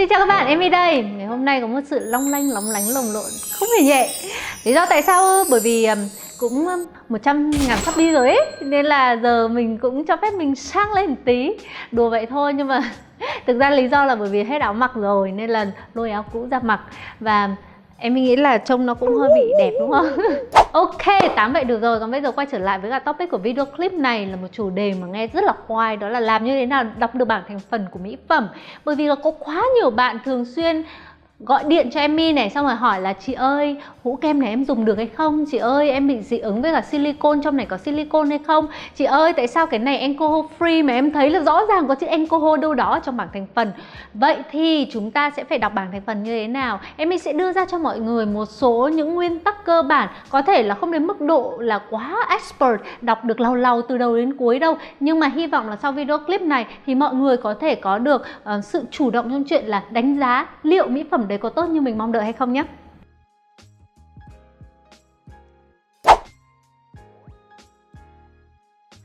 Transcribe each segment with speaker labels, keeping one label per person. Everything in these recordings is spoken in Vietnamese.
Speaker 1: Xin chào các bạn, Amy đây. Ngày hôm nay có một sự long lanh, lóng lánh, lồng lộn, không hề nhẹ. Lý do tại sao? Bởi vì cũng 100.000 sub đi rồi ấy, nên là giờ mình cũng cho phép mình sang lên một tí. Đùa vậy thôi, nhưng mà thực ra lý do là bởi vì hết áo mặc rồi nên là lôi áo cũ ra mặc. Và em nghĩ là trông nó cũng hơi bị đẹp đúng không? Ok, tám vậy được rồi. Còn bây giờ quay trở lại với cả topic của video clip này là một chủ đề mà nghe rất là khoai. Đó là làm như thế nào đọc được bảng thành phần của mỹ phẩm. Bởi vì là có quá nhiều bạn thường xuyên gọi điện cho Amy này, xong rồi hỏi là chị ơi, hũ kem này em dùng được hay không? Chị ơi, em bị dị ứng với cả silicone, trong này có silicone hay không? Chị ơi, tại sao cái này alcohol free mà em thấy là rõ ràng có chữ alcohol đâu đó trong bảng thành phần? Vậy thì chúng ta sẽ phải đọc bảng thành phần như thế nào? Amy sẽ đưa ra cho mọi người một số những nguyên tắc cơ bản, có thể là không đến mức độ là quá expert, đọc được làu làu từ đầu đến cuối đâu. Nhưng mà hy vọng là sau video clip này thì mọi người có thể có được sự chủ động trong chuyện là đánh giá liệu mỹ phẩm đấy có tốt như mình mong đợi hay không nhé.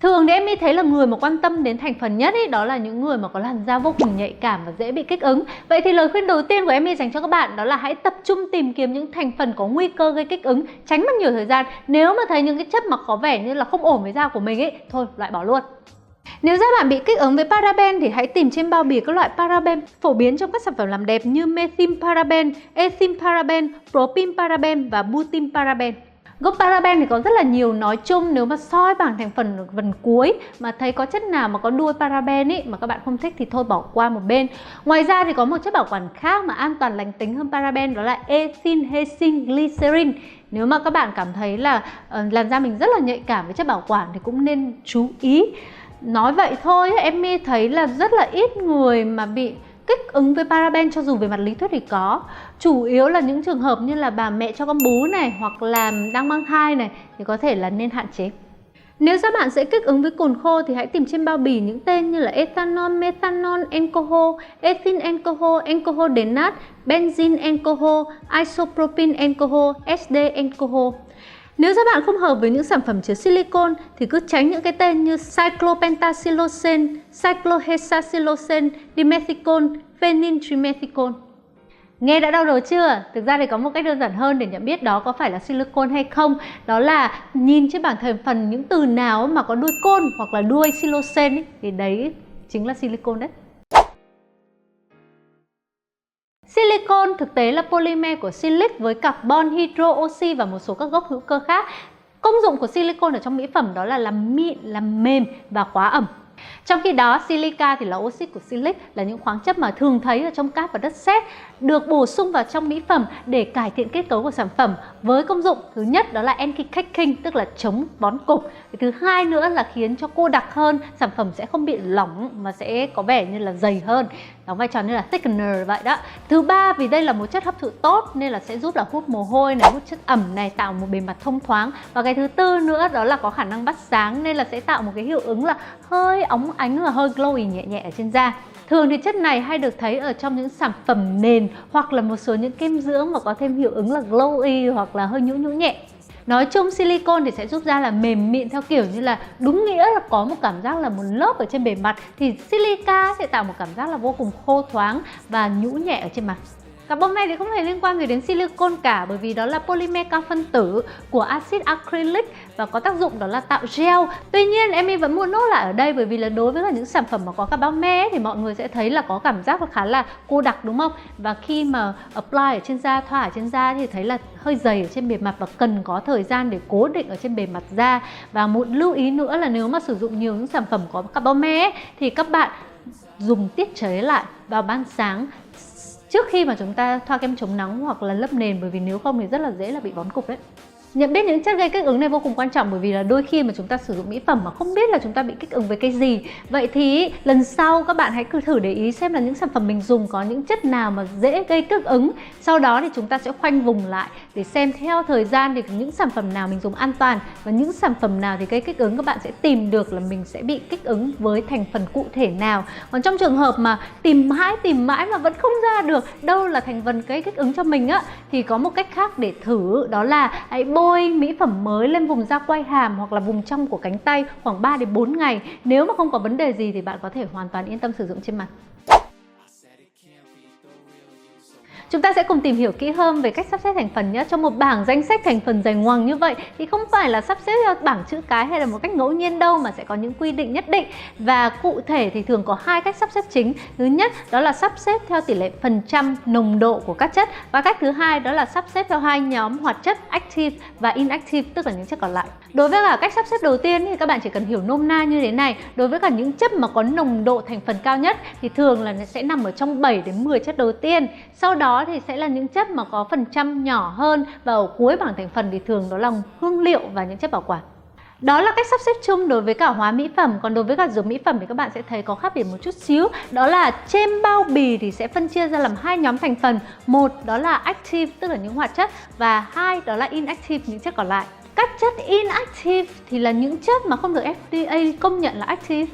Speaker 1: Thường thì em thấy là người mà quan tâm đến thành phần nhất đó là những người mà có làn da vô cùng nhạy cảm và dễ bị kích ứng. Vậy thì lời khuyên đầu tiên của em dành cho các bạn đó là hãy tập trung tìm kiếm những thành phần có nguy cơ gây kích ứng, tránh mất nhiều thời gian. Nếu mà thấy những cái chất mà có vẻ như là không ổn với da của mình ấy, thôi loại bỏ luôn. Nếu da bạn bị kích ứng với paraben thì hãy tìm trên bao bì các loại paraben phổ biến trong các sản phẩm làm đẹp như methylparaben, ethylparaben, propylparaben và butylparaben. Gốc paraben thì có rất là nhiều, nói chung nếu mà soi bảng thành phần ở phần cuối mà thấy có chất nào mà có đuôi paraben ấy mà các bạn không thích thì thôi bỏ qua một bên. Ngoài ra thì có một chất bảo quản khác mà an toàn lành tính hơn paraben, đó là ethylhexane glycerin. Nếu mà các bạn cảm thấy là làn da mình rất là nhạy cảm với chất bảo quản thì cũng nên chú ý. Nói vậy thôi, em thấy là rất là ít người mà bị kích ứng với paraben, cho dù về mặt lý thuyết thì có. Chủ yếu là những trường hợp như là bà mẹ cho con bú này, hoặc là đang mang thai này thì có thể là nên hạn chế. Nếu các bạn sẽ kích ứng với cồn khô thì hãy tìm trên bao bì những tên như là ethanol, methanol, alcohol, ethyl alcohol, alcohol denat, benzene alcohol, isopropyl alcohol, SD alcohol. Nếu các bạn không hợp với những sản phẩm chứa silicone thì cứ tránh những cái tên như cyclopentasiloxane, cyclohexasiloxane, dimethicone, phenyltrimethicone. Nghe đã đau đầu chưa? Thực ra thì có một cách đơn giản hơn để nhận biết đó có phải là silicone hay không. Đó là nhìn trên bảng thành phần những từ nào mà có đuôi côn hoặc là đuôi siloxane ấy, thì đấy chính là silicone đấy. Silicon thực tế là polymer của silic với carbon, hydro, oxy và một số các gốc hữu cơ khác. Công dụng của silicon ở trong mỹ phẩm đó là làm mịn, làm mềm và khóa ẩm. Trong khi đó, silica thì là oxit của silic, là những khoáng chất mà thường thấy ở trong cát và đất sét, được bổ sung vào trong mỹ phẩm để cải thiện kết cấu của sản phẩm với công dụng thứ nhất đó là anti-caking, tức là chống vón cục. Thứ hai nữa là khiến cho cô đặc hơn, sản phẩm sẽ không bị lỏng mà sẽ có vẻ như là dày hơn, đóng vai trò như là thickener vậy đó. Thứ ba, vì đây là một chất hấp thụ tốt nên là sẽ giúp là hút mồ hôi này, hút chất ẩm này, tạo một bề mặt thông thoáng. Và cái thứ tư nữa đó là có khả năng bắt sáng nên là sẽ tạo một cái hiệu ứng là hơi óng ánh và hơi glowy nhẹ nhẹ ở trên da. Thường thì chất này hay được thấy ở trong những sản phẩm nền hoặc là một số những kem dưỡng mà có thêm hiệu ứng là glowy hoặc là hơi nhũ nhũ nhẹ. Nói chung silicone thì sẽ giúp da là mềm mịn theo kiểu như là đúng nghĩa là có một cảm giác là một lớp ở trên bề mặt, thì silica sẽ tạo một cảm giác là vô cùng khô thoáng và nhũ nhẹ ở trên mặt. Carbon này thì không hề liên quan gì đến silicone cả, bởi vì đó là polymer cao phân tử của axit acrylic và có tác dụng đó là tạo gel. Tuy nhiên em vẫn muốn nốt lại ở đây, bởi vì là đối với cả những sản phẩm mà có carbon thì mọi người sẽ thấy là có cảm giác khá là cô đặc đúng không? Và khi mà apply ở trên da, thoa ở trên da thì thấy là hơi dày ở trên bề mặt và cần có thời gian để cố định ở trên bề mặt da. Và một lưu ý nữa là nếu mà sử dụng nhiều những sản phẩm có carbon thì các bạn dùng tiết chế lại vào ban sáng trước khi mà chúng ta thoa kem chống nắng hoặc là lấp nền, bởi vì nếu không thì rất là dễ là bị vón cục đấy. Nhận biết những chất gây kích ứng này vô cùng quan trọng, bởi vì là đôi khi mà chúng ta sử dụng mỹ phẩm mà không biết là chúng ta bị kích ứng với cái gì. Vậy thì lần sau các bạn hãy cứ thử để ý xem là những sản phẩm mình dùng có những chất nào mà dễ gây kích ứng. Sau đó thì chúng ta sẽ khoanh vùng lại để xem theo thời gian thì những sản phẩm nào mình dùng an toàn và những sản phẩm nào thì gây kích ứng, các bạn sẽ tìm được là mình sẽ bị kích ứng với thành phần cụ thể nào. Còn trong trường hợp mà tìm mãi mà vẫn không ra được đâu là thành phần gây kích ứng cho mình á, thì có một cách khác để thử, đó là hãy bôi mỹ phẩm mới lên vùng da quai hàm hoặc là vùng trong của cánh tay khoảng 3 đến 4 ngày. Nếu mà không có vấn đề gì thì bạn có thể hoàn toàn yên tâm sử dụng trên mặt. Chúng ta sẽ cùng tìm hiểu kỹ hơn về cách sắp xếp thành phần nhé. Trong một bảng danh sách thành phần dài ngoằng như vậy thì không phải là sắp xếp theo bảng chữ cái hay là một cách ngẫu nhiên đâu, mà sẽ có những quy định nhất định. Và cụ thể thì thường có hai cách sắp xếp chính. Thứ nhất đó là sắp xếp theo tỷ lệ phần trăm nồng độ của các chất, và cách thứ hai đó là sắp xếp theo hai nhóm hoạt chất active và inactive, tức là những chất còn lại. Đối với cả cách sắp xếp đầu tiên thì các bạn chỉ cần hiểu nôm na như thế này. Đối với cả những chất mà có nồng độ thành phần cao nhất thì thường là sẽ nằm ở trong 7 đến 10 chất đầu tiên. Sau đó thì sẽ là những chất mà có phần trăm nhỏ hơn, và ở cuối bảng thành phần thì thường đó là hương liệu và những chất bảo quản. Đó là cách sắp xếp chung đối với cả hóa mỹ phẩm. Còn đối với cả dược mỹ phẩm thì các bạn sẽ thấy có khác biệt một chút xíu. Đó là trên bao bì thì sẽ phân chia ra làm hai nhóm thành phần. Một đó là active, tức là những hoạt chất, và hai đó là inactive, những chất còn lại. Các chất inactive thì là những chất mà không được FDA công nhận là active.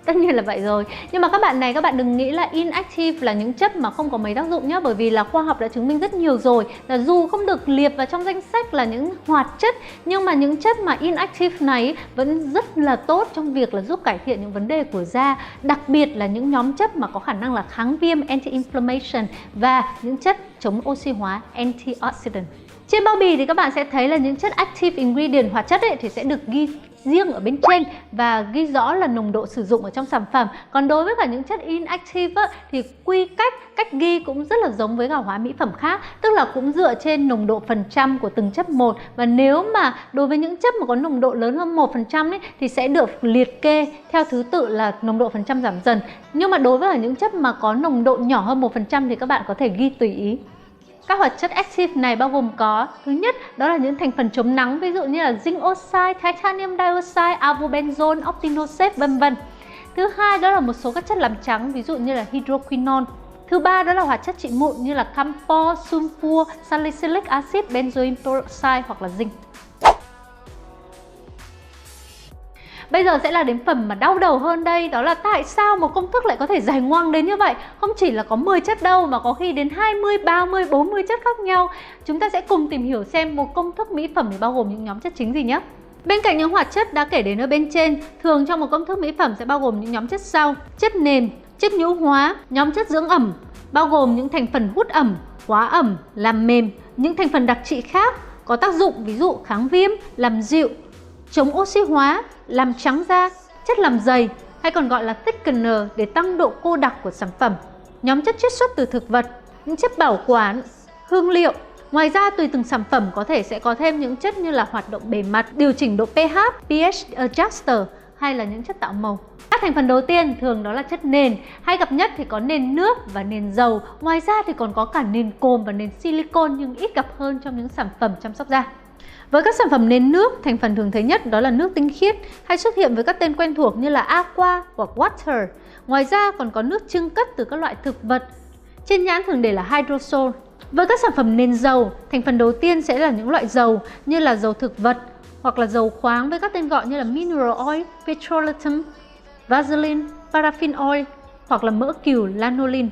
Speaker 1: Tất nhiên là vậy rồi. Nhưng mà các bạn đừng nghĩ là inactive là những chất mà không có mấy tác dụng nhé. Bởi vì là khoa học đã chứng minh rất nhiều rồi là dù không được liệt vào trong danh sách là những hoạt chất, nhưng mà những chất mà inactive này vẫn rất là tốt trong việc là giúp cải thiện những vấn đề của da. Đặc biệt là những nhóm chất mà có khả năng là kháng viêm, anti-inflammation, và những chất chống oxy hóa, antioxidant. Trên bao bì thì các bạn sẽ thấy là những chất active ingredient, hoạt chất thì sẽ được ghi riêng ở bên trên và ghi rõ là nồng độ sử dụng ở trong sản phẩm. Còn đối với cả những chất inactive thì cách ghi cũng rất là giống với cả hóa mỹ phẩm khác, tức là cũng dựa trên nồng độ phần trăm của từng chất một. Và nếu mà đối với những chất mà có nồng độ lớn hơn 1% thì sẽ được liệt kê theo thứ tự là nồng độ phần trăm giảm dần. Nhưng mà đối với cả những chất mà có nồng độ nhỏ hơn 1% thì các bạn có thể ghi tùy ý. Các hoạt chất active này bao gồm có: thứ nhất đó là những thành phần chống nắng, ví dụ như là zinc oxide, titanium dioxide, avobenzone, octinoxate, vân vân. Thứ hai đó là một số các chất làm trắng, ví dụ như là hydroquinone. Thứ ba đó là hoạt chất trị mụn như là camphor, sulfur, salicylic acid, benzoyl peroxide hoặc là zinc. Bây giờ sẽ là đến phần mà đau đầu hơn đây, đó là tại sao một công thức lại có thể dài ngoằng đến như vậy. Không chỉ là có 10 chất đâu mà có khi đến 20, 30, 40 chất khác nhau. Chúng ta sẽ cùng tìm hiểu xem một công thức mỹ phẩm thì bao gồm những nhóm chất chính gì nhé. Bên cạnh những hoạt chất đã kể đến ở bên trên, thường trong một công thức mỹ phẩm sẽ bao gồm những nhóm chất sau: chất nền, chất nhũ hóa, nhóm chất dưỡng ẩm, bao gồm những thành phần hút ẩm, hóa ẩm, làm mềm, những thành phần đặc trị khác có tác dụng ví dụ kháng viêm, làm dịu, chống oxy hóa, làm trắng da, chất làm dày hay còn gọi là thickener để tăng độ cô đặc của sản phẩm, nhóm chất chiết xuất từ thực vật, những chất bảo quản, hương liệu. Ngoài ra tùy từng sản phẩm sẽ có thêm những chất như là hoạt động bề mặt, điều chỉnh độ pH, pH adjuster hay là những chất tạo màu. Các thành phần đầu tiên thường đó là chất nền, hay gặp nhất thì có nền nước và nền dầu. Ngoài ra thì còn có cả nền cồn và nền silicon, nhưng ít gặp hơn trong những sản phẩm chăm sóc da. Với các sản phẩm nền nước, thành phần thường thấy nhất đó là nước tinh khiết, hay xuất hiện với các tên quen thuộc như là aqua hoặc water. Ngoài ra còn có nước chưng cất từ các loại thực vật. Trên nhãn thường để là hydrosol. Với các sản phẩm nền dầu, thành phần đầu tiên sẽ là những loại dầu như là dầu thực vật hoặc là dầu khoáng với các tên gọi như là mineral oil, petroleum, vaseline, paraffin oil hoặc là mỡ cừu, lanolin.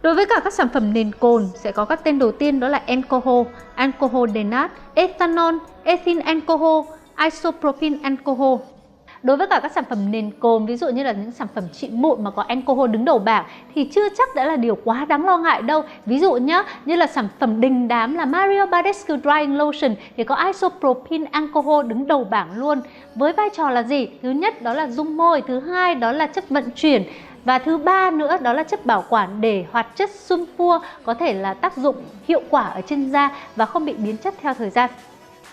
Speaker 1: Đối với cả các sản phẩm nền cồn sẽ có các tên đầu tiên đó là alcohol, alcohol denat, ethanol, ethyl alcohol, isopropyl alcohol. Đối với cả các sản phẩm nền cồn, ví dụ như là những sản phẩm trị mụn mà có alcohol đứng đầu bảng thì chưa chắc đã là điều quá đáng lo ngại đâu. Ví dụ nhá, như là sản phẩm đình đám là Mario Badescu Drying Lotion thì có isopropyl alcohol đứng đầu bảng luôn. Với vai trò là gì? Thứ nhất đó là dung môi, thứ hai đó là chất vận chuyển, và thứ ba nữa đó là chất bảo quản để hoạt chất sulfur có thể là tác dụng hiệu quả ở trên da và không bị biến chất theo thời gian.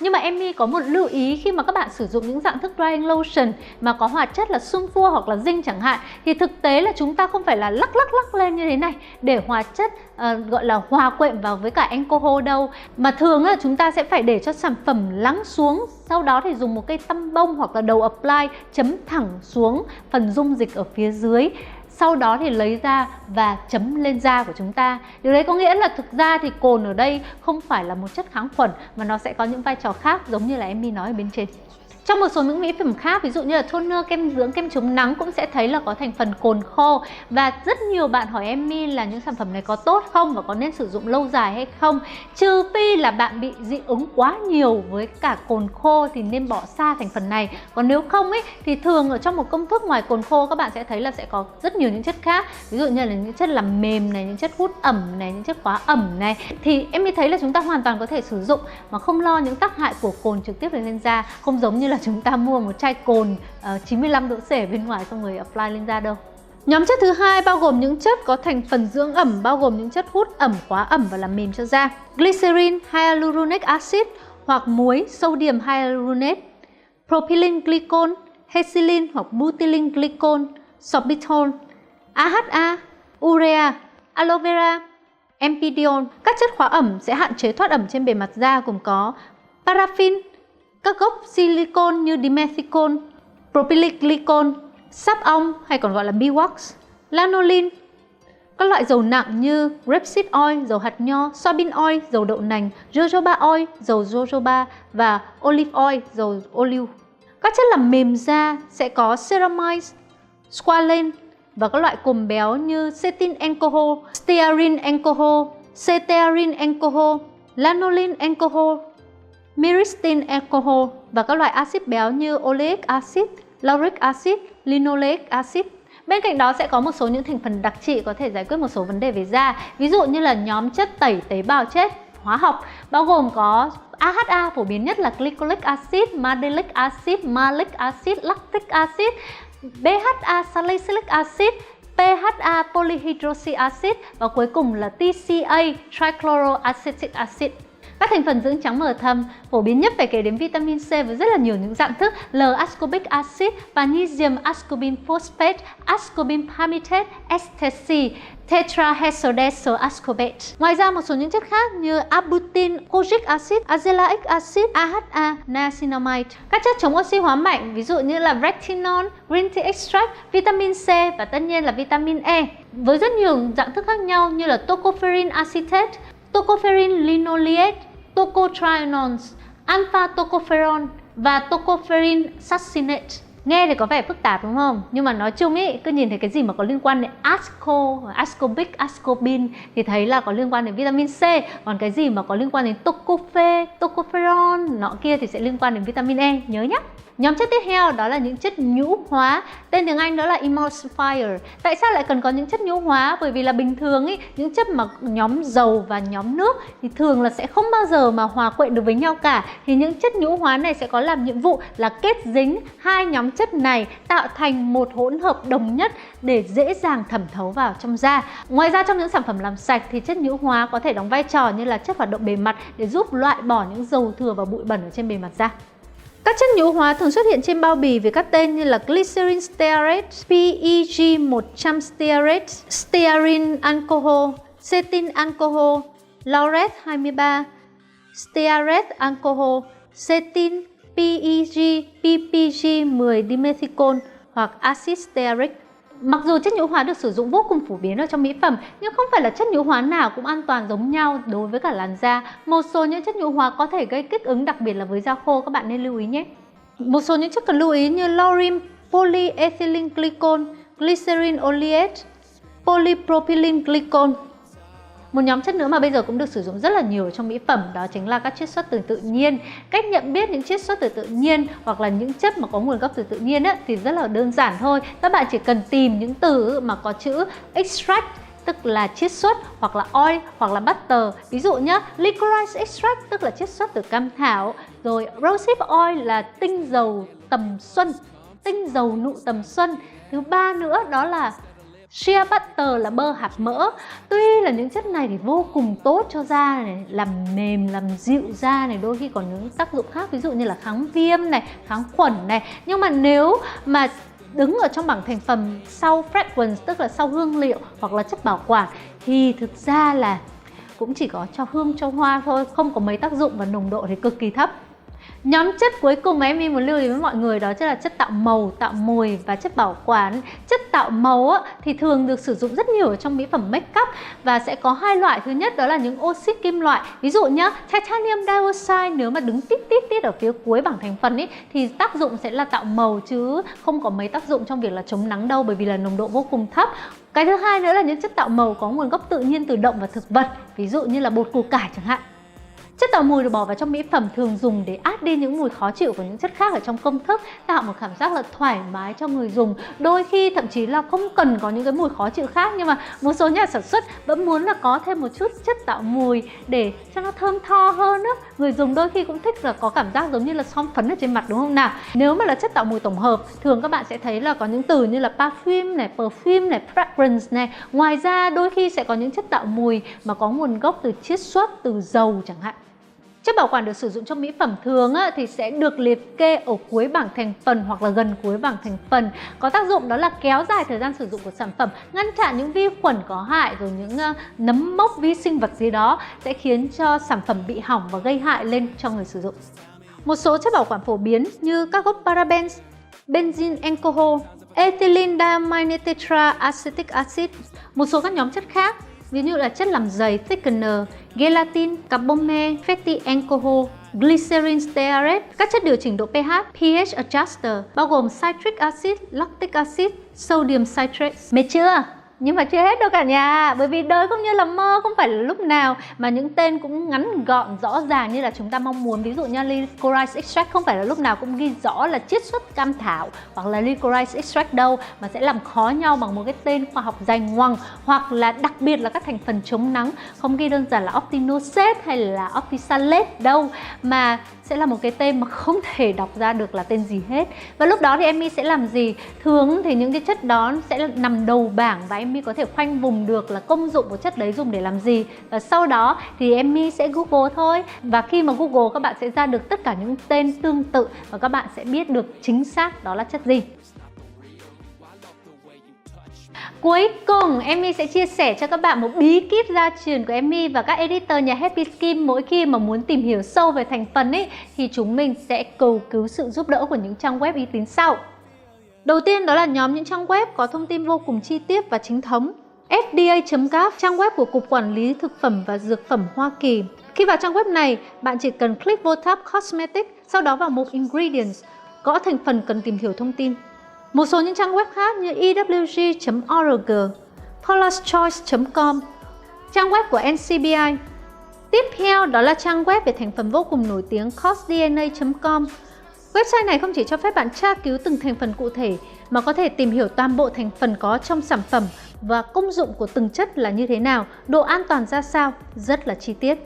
Speaker 1: Nhưng mà Emmy có một lưu ý khi mà các bạn sử dụng những dạng thức drying lotion mà có hoạt chất là sulfur hoặc là zinc chẳng hạn, thì thực tế là chúng ta không phải là lắc lên như thế này để hoạt chất gọi là hòa quyện vào với cả alcohol đâu, mà thường là chúng ta sẽ phải để cho sản phẩm lắng xuống, sau đó thì dùng một cây tăm bông hoặc là đầu apply chấm thẳng xuống phần dung dịch ở phía dưới. Sau đó thì lấy ra và chấm lên da của chúng ta. Điều đấy có nghĩa là thực ra thì cồn ở đây không phải là một chất kháng khuẩn mà nó sẽ có những vai trò khác giống như là Emmy nói ở bên trên. Trong một số những mỹ phẩm khác, ví dụ như là toner, kem dưỡng, kem chống nắng cũng sẽ thấy là có thành phần cồn khô. Và rất nhiều bạn hỏi em My là những sản phẩm này có tốt không và có nên sử dụng lâu dài hay không. Trừ phi là bạn bị dị ứng quá nhiều với cả cồn khô thì nên bỏ xa thành phần này. Còn nếu không ấy thì thường ở trong một công thức ngoài cồn khô các bạn sẽ thấy là sẽ có rất nhiều những chất khác. Ví dụ như là những chất làm mềm này, những chất hút ẩm này, những chất khóa ẩm này. Thì em My thấy là chúng ta hoàn toàn có thể sử dụng mà không lo những tác hại của cồn trực tiếp lên da. Không giống như là chúng ta mua một chai cồn 95 độ C ở bên ngoài xong rồi apply lên da đâu. Nhóm chất thứ hai bao gồm những chất có thành phần dưỡng ẩm, bao gồm những chất hút ẩm, khóa ẩm và làm mềm cho da. Glycerin hyaluronic acid hoặc muối sodium hyaluronate, propylene glycol, hexylene hoặc butylene glycol, sorbitol, AHA, urea, aloe vera, empidiol. Các chất khóa ẩm sẽ hạn chế thoát ẩm trên bề mặt da gồm có paraffin, các gốc silicon như dimethicol, propylic glycol, sáp ong hay còn gọi là beeswax, lanolin, các loại dầu nặng như rapeseed oil, dầu hạt nho, soybean oil, dầu đậu nành, jojoba oil, dầu jojoba và olive oil, dầu ô liu. Các chất làm mềm da sẽ có ceramide, squalane và các loại cồn béo như cetin alcohol, stearin alcohol, stearin alcohol, lanolin alcohol, myristin alcohol và các loại axit béo như oleic acid, lauric acid, linoleic acid. Bên cạnh đó sẽ có một số những thành phần đặc trị có thể giải quyết một số vấn đề về da. Ví dụ như là nhóm chất tẩy tế bào chết hóa học bao gồm có AHA phổ biến nhất là glycolic acid, mandelic acid, malic acid, lactic acid, BHA salicylic acid, PHA polyhydroxy acid và cuối cùng là TCA trichloroacetic acid. Các thành phần dưỡng trắng mờ thâm phổ biến nhất phải kể đến vitamin C với rất là nhiều những dạng thức: L-ascorbic acid, magnesium ascorbin phosphate, ascorbin palmitate, STC, tetrahydrodecyl ascorbate. Ngoài ra một số những chất khác như arbutin, kojic acid, azelaic acid, AHA, niacinamide. Các chất chống oxy hóa mạnh ví dụ như là retinol, green tea extract, vitamin C và tất nhiên là vitamin E. Với rất nhiều dạng thức khác nhau như là tocopherol acetate, tocopherol linoleate, tocotrienols, alpha tocopherol và tocopherol succinate. Nghe thì có vẻ phức tạp đúng không? Nhưng mà nói chung ý, cứ nhìn thấy cái gì mà có liên quan đến ascorbic, ascorbin thì thấy là có liên quan đến vitamin C. Còn cái gì mà có liên quan đến tocopherol, nọ kia thì sẽ liên quan đến vitamin E, nhớ nhé. Nhóm chất tiếp theo đó là những chất nhũ hóa, tên tiếng Anh đó là emulsifier. Tại sao lại cần có những chất nhũ hóa? Bởi vì là bình thường ý, những chất mà nhóm dầu và nhóm nước thì thường là sẽ không bao giờ mà hòa quyện được với nhau cả. Thì những chất nhũ hóa này sẽ có làm nhiệm vụ là kết dính hai nhóm chất này tạo thành một hỗn hợp đồng nhất để dễ dàng thẩm thấu vào trong da. Ngoài ra trong những sản phẩm làm sạch thì chất nhũ hóa có thể đóng vai trò như là chất hoạt động bề mặt để giúp loại bỏ những dầu thừa và bụi bẩn ở trên bề mặt da. Các chất nhũ hóa thường xuất hiện trên bao bì với các tên như là glycerin stearate, PEG 100 stearate, stearin alcohol, cetin alcohol, laureth 23, stearate alcohol, cetin, PEG, PPG 10 dimethicol hoặc acid stearic. Mặc dù chất nhũ hóa được sử dụng vô cùng phổ biến ở trong mỹ phẩm, nhưng không phải là chất nhũ hóa nào cũng an toàn giống nhau đối với cả làn da. Một số những chất nhũ hóa có thể gây kích ứng, đặc biệt là với da khô, các bạn nên lưu ý nhé. Một số những chất cần lưu ý như lauryl polyethylene glycol, glycerin oleate, polypropylene glycol. Một nhóm chất nữa mà bây giờ cũng được sử dụng rất là nhiều trong mỹ phẩm đó chính là các chiết xuất từ tự nhiên. Cách nhận biết những chiết xuất từ tự nhiên hoặc là những chất mà có nguồn gốc từ tự nhiên ấy, thì rất là đơn giản thôi. Các bạn chỉ cần tìm những từ mà có chữ extract, tức là chiết xuất, hoặc là oil hoặc là butter. Ví dụ nhé, licorice extract tức là chiết xuất từ cam thảo, rồi rosehip oil là tinh dầu tầm xuân, tinh dầu nụ tầm xuân. Thứ ba nữa đó là shea butter là bơ hạt mỡ. Tuy là những chất này thì vô cùng tốt cho da này, làm mềm, làm dịu da này, đôi khi còn những tác dụng khác ví dụ như là kháng viêm này, kháng khuẩn này. Nhưng mà nếu mà đứng ở trong bảng thành phần sau fragrance, tức là sau hương liệu hoặc là chất bảo quản, thì thực ra là cũng chỉ có cho hương cho hoa thôi, không có mấy tác dụng và nồng độ thì cực kỳ thấp. Nhóm chất cuối cùng mà em muốn lưu ý với mọi người đó chính là chất tạo màu, tạo mùi và chất bảo quản. Chất tạo màu thì thường được sử dụng rất nhiều ở trong mỹ phẩm make up và sẽ có hai loại. Thứ nhất đó là những oxit kim loại. Ví dụ nhá, titanium dioxide nếu mà đứng tít ở phía cuối bảng thành phần thì tác dụng sẽ là tạo màu chứ không có mấy tác dụng trong việc là chống nắng đâu, bởi vì là nồng độ vô cùng thấp. Cái thứ hai nữa là những chất tạo màu có nguồn gốc tự nhiên từ động và thực vật, ví dụ như là bột củ cải chẳng hạn. Chất tạo mùi được bỏ vào trong mỹ phẩm thường dùng để át đi những mùi khó chịu của những chất khác ở trong công thức, tạo một cảm giác là thoải mái cho người dùng. Đôi khi thậm chí là không cần có những cái mùi khó chịu khác, nhưng mà một số nhà sản xuất vẫn muốn là có thêm một chút chất tạo mùi để cho nó thơm tho hơn á. Người dùng đôi khi cũng thích là có cảm giác giống như là son phấn ở trên mặt, đúng không nào? Nếu mà là chất tạo mùi tổng hợp, thường các bạn sẽ thấy là có những từ như là parfum này, perfume này, fragrance này. Ngoài ra đôi khi sẽ có những chất tạo mùi mà có nguồn gốc từ chiết xuất từ dầu chẳng hạn. Chất bảo quản được sử dụng trong mỹ phẩm thường thì sẽ được liệt kê ở cuối bảng thành phần hoặc là gần cuối bảng thành phần. Có tác dụng đó là kéo dài thời gian sử dụng của sản phẩm, ngăn chặn những vi khuẩn có hại rồi những nấm mốc vi sinh vật gì đó sẽ khiến cho sản phẩm bị hỏng và gây hại lên cho người sử dụng. Một số chất bảo quản phổ biến như các gốc parabens, benzene alcohol, ethylene diamine tetraacetic acid, một số các nhóm chất khác ví dụ là chất làm dày thickener, gelatin, carbome, fatty alcohol, glycerin stearate, các chất điều chỉnh độ pH, pH adjuster, bao gồm citric acid, lactic acid, sodium citrate. Mệt chưa? Nhưng mà chưa hết đâu cả nhà, bởi vì đời không như là mơ, không phải là lúc nào mà những tên cũng ngắn gọn rõ ràng như là chúng ta mong muốn. Ví dụ như licorice extract không phải là lúc nào cũng ghi rõ là chiết xuất cam thảo hoặc là licorice extract đâu, mà sẽ làm khó nhau bằng một cái tên khoa học dài ngoằng, hoặc là đặc biệt là các thành phần chống nắng không ghi đơn giản là octinoxate hay là octisalate đâu, mà sẽ là một cái tên mà không thể đọc ra được là tên gì hết. Và lúc đó thì Emmy sẽ làm gì? Thường thì những cái chất đó sẽ nằm đầu bảng và Emmy có thể khoanh vùng được là công dụng của chất đấy dùng để làm gì. Và sau đó thì Emmy sẽ Google thôi. Và khi mà Google các bạn sẽ ra được tất cả những tên tương tự và các bạn sẽ biết được chính xác đó là chất gì. Cuối cùng, Emmy sẽ chia sẻ cho các bạn một bí kíp gia truyền của Emmy và các editor nhà Happy Skin. Mỗi khi mà muốn tìm hiểu sâu về thành phần thì chúng mình sẽ cầu cứu sự giúp đỡ của những trang web uy tín sau. Đầu tiên đó là nhóm những trang web có thông tin vô cùng chi tiết và chính thống. FDA.gov, trang web của Cục Quản lý Thực phẩm và Dược phẩm Hoa Kỳ. Khi vào trang web này, bạn chỉ cần click vô tab Cosmetics, sau đó vào mục Ingredients, gõ thành phần cần tìm hiểu thông tin. Một số những trang web khác như ewg.org, polarschoice.com, trang web của NCBI. Tiếp theo đó là trang web về thành phần vô cùng nổi tiếng costdna.com. Website này không chỉ cho phép bạn tra cứu từng thành phần cụ thể mà có thể tìm hiểu toàn bộ thành phần có trong sản phẩm và công dụng của từng chất là như thế nào, độ an toàn ra sao, rất là chi tiết.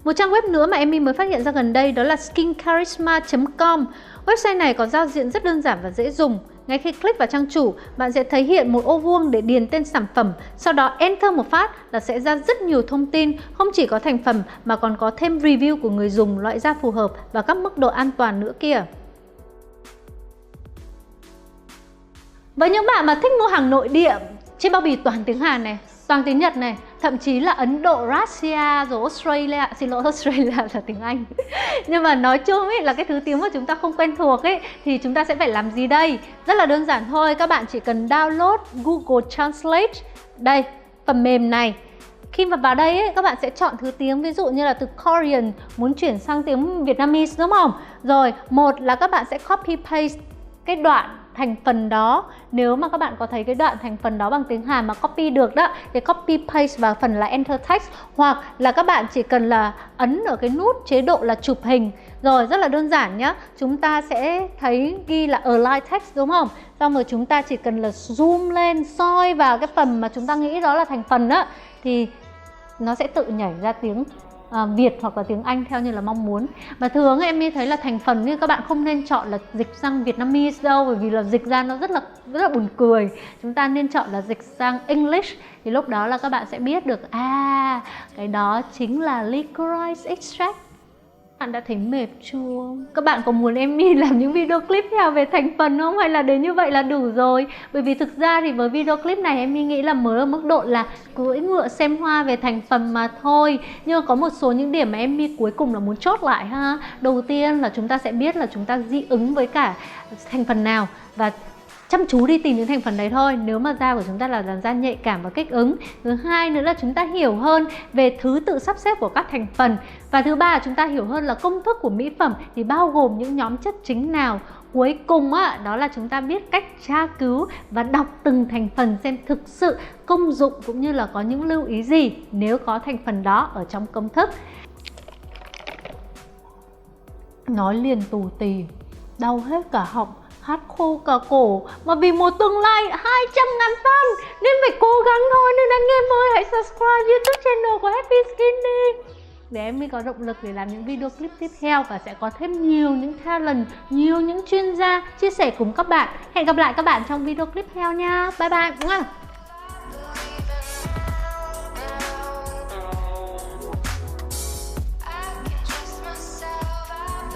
Speaker 1: Một trang web nữa mà Emmy mới phát hiện ra gần đây đó là skincharisma.com. Website này có giao diện rất đơn giản và dễ dùng. Ngay khi click vào trang chủ, bạn sẽ thấy hiện một ô vuông để điền tên sản phẩm. Sau đó enter một phát là sẽ ra rất nhiều thông tin, không chỉ có thành phần mà còn có thêm review của người dùng, loại da phù hợp và các mức độ an toàn nữa kìa. Với những bạn mà thích mua hàng nội địa trên bao bì toàn tiếng Hàn này, toàn tiếng Nhật này, thậm chí là Ấn Độ, Russia rồi Australia, xin lỗi Australia là tiếng Anh. Nhưng mà nói chung là cái thứ tiếng mà chúng ta không quen thuộc thì chúng ta sẽ phải làm gì đây? Rất là đơn giản thôi, các bạn chỉ cần download Google Translate. Đây, phần mềm này. Khi mà vào đây các bạn sẽ chọn thứ tiếng, ví dụ như là từ Korean muốn chuyển sang tiếng Vietnamese, đúng không? Rồi, một là các bạn sẽ copy paste cái đoạn thành phần đó. Nếu mà các bạn có thấy cái đoạn thành phần đó bằng tiếng Hàn mà copy được đó thì copy paste vào phần là enter text, hoặc là các bạn chỉ cần là ấn ở cái nút chế độ là chụp hình. Rồi, rất là đơn giản nhá. Chúng ta sẽ thấy ghi là align text, đúng không? Xong rồi chúng ta chỉ cần là zoom lên, soi vào cái phần mà chúng ta nghĩ đó là thành phần đó thì nó sẽ tự nhảy ra tiếng Việt hoặc là tiếng Anh theo như là mong muốn. Và thường em mới thấy là thành phần như các bạn không nên chọn là dịch sang Vietnamese đâu, bởi vì là dịch ra nó rất là buồn cười. Chúng ta nên chọn là dịch sang English, thì lúc đó là các bạn sẽ biết được cái đó chính là licorice extract. Bạn đã thấy mệt chưa? Các bạn có muốn Emmy làm những video clip theo về thành phần không? Hay là đến như vậy là đủ rồi? Bởi vì thực ra thì với video clip này Emmy nghĩ là mới ở mức độ là cưỡi ngựa xem hoa về thành phần mà thôi. Nhưng có một số những điểm mà Emmy cuối cùng là muốn chốt lại ha. Đầu tiên là chúng ta sẽ biết là chúng ta dị ứng với cả thành phần nào và chăm chú đi tìm những thành phần đấy thôi nếu mà da của chúng ta là làn da nhạy cảm và kích ứng. Thứ hai nữa là chúng ta hiểu hơn về thứ tự sắp xếp của các thành phần. Và thứ ba là chúng ta hiểu hơn là công thức của mỹ phẩm thì bao gồm những nhóm chất chính nào. Cuối cùng đó là chúng ta biết cách tra cứu và đọc từng thành phần xem thực sự công dụng cũng như là có những lưu ý gì nếu có thành phần đó ở trong công thức. Nói liền tù tì, đau hết cả họng, hát khô cả cổ, mà vì một tương lai 200.000 fan nên phải cố gắng thôi. Nên anh em ơi, hãy subscribe YouTube channel của Happy Skin đi để em mới có động lực để làm những video clip tiếp theo và sẽ có thêm nhiều những talent, nhiều những chuyên gia chia sẻ cùng các bạn. Hẹn gặp lại các bạn trong video clip theo nha. Bye bye.